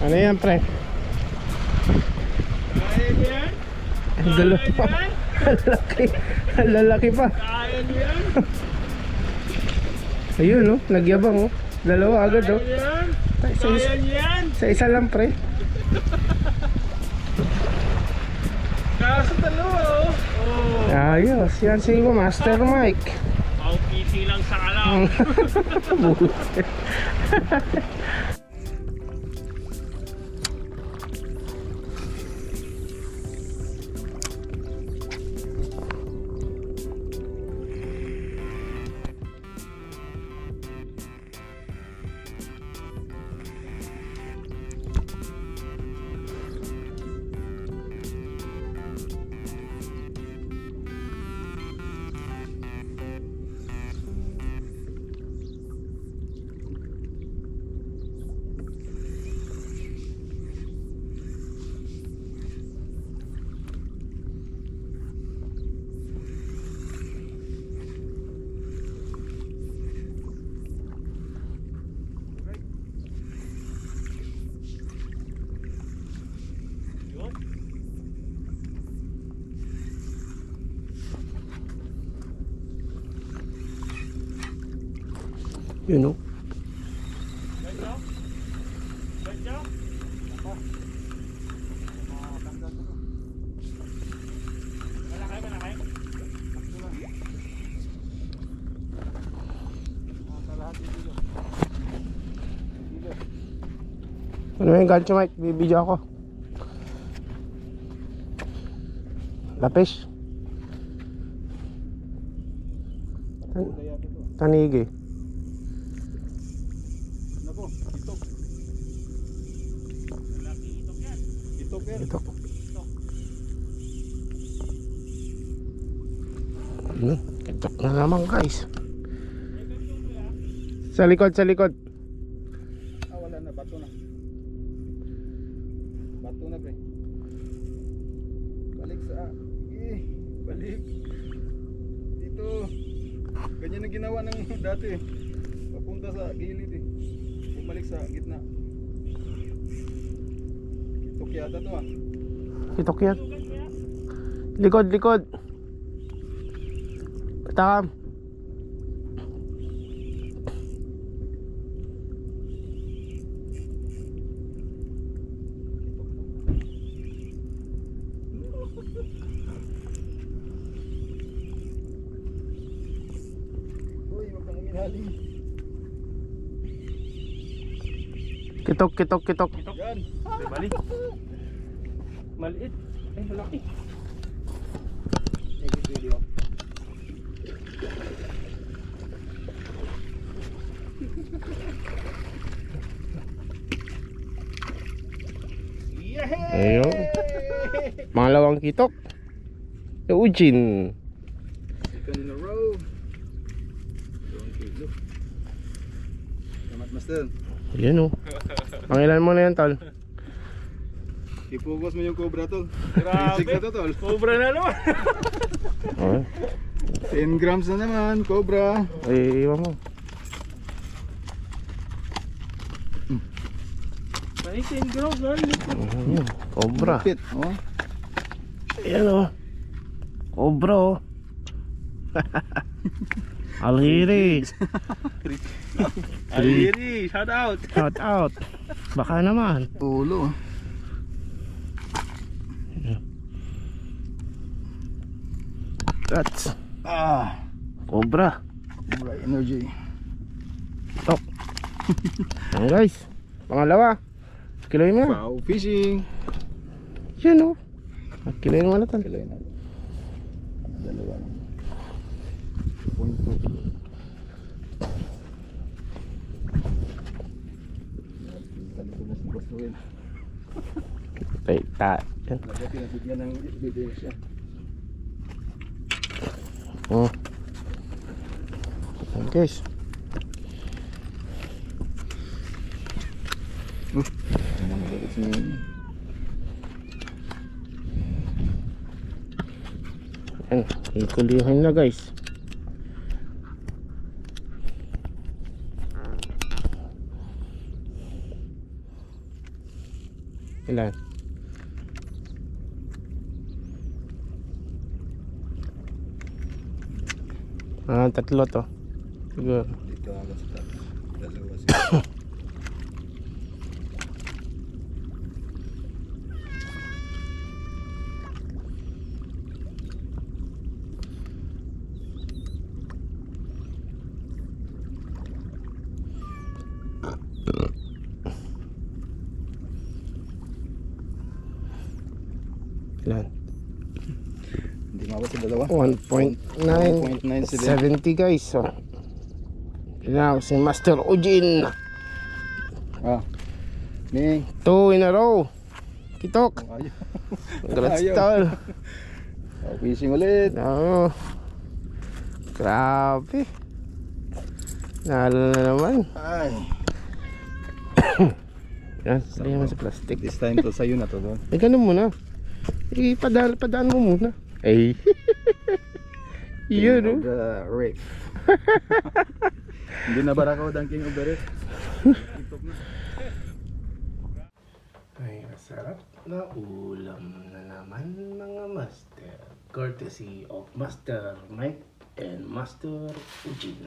Ano yan, pre? Kaya mo yan? Ang dalawa pa. Ang lalaki. Ang lalaki pa. Kaya mo yan? Ayun, no? Nagyabang, oh. Dalawa agad, oh. Kaya yan? Sa isa, Kaya yan? sa isa lang, pre. Kaso dalawa oh. Oh. Ayos. Yan si Master Mike. Paupisi lang sa alam. Buset. You know. Medyo? Medyo? Malaki, malaki? Ano yung gancho, Mike? Bibidyo ako. Lapis. Tanigi. Nako, itok. Malaki itok yan. Itok yan. Ito. Itok. Kitok na naman, guys. Sa likod, sa likod. Ah, wala na. Bato na. Bato na, pre. Balik sa... balik. Dito. Ganyan ang ginawa ng dati eh. Papunta sa gilid eh. Bumalik sa gitna. Kitok yata to ah. Kitok yan. Likod, likod. Takam. Uy, huwag kang uminali. Kitok, kitok, kitok. Yan. Balik. Maliit. Eh, malaki. Edit video. Yehey! Ayun. Pangalawang kitok. Eugene. Second in a row. Don't kilo. Salamat, Master. Yan, oh. Pangilan mo na yan, tol. I-focus mo yung cobra, tol. Grabe. Basic na to, tol. Cobra na naman. Oh. 10 grams na naman, cobra. Ay, iwan mo. Ay, 10 grams na. Cobra. Pit, oh. Yan, oh. Cobra, oh. Alhiri. Aliri, shout out. Shout out. Baka naman. Ulo. That's Ah, Cobra. cobra energy. Top. Yan, guys. Pangalawa. Kiloin mo. Wow, fishing. Yan, oh. Kiloin mo na, tol. Kiloy na. Dalawa lang. 2.2. Talikod na si Boss Noel. Ta. Yan. Lagay pinabigyan ng video siya. Oh. Yan, guys. It's me. Yan. Ikulihan na, guys. Ilan? Tatlo to. Siguro. Dito ako sa taas. Dalawa siguro. Ilan? Hindi mawat sa dalawa. 1.9 1.970. 70 guys. So, yun si Master Ujin. Ah. Ning. 2 in a row. Kitok. Ayaw. Congrats Ayaw. tol. Fishing ulit. Oo. Grabe. Nalo na naman. Ay. Yan, lagyan mo sa plastic. This time to sa'yo na to doon. Eh, ganun muna. Padaan mo muna. Ay. Yun, no? The reef. Hindi na barakaw ang king of the reef. TikTok na. Ay, masarap na ulam na naman mga master. Courtesy of Master Mike and Master Ujin.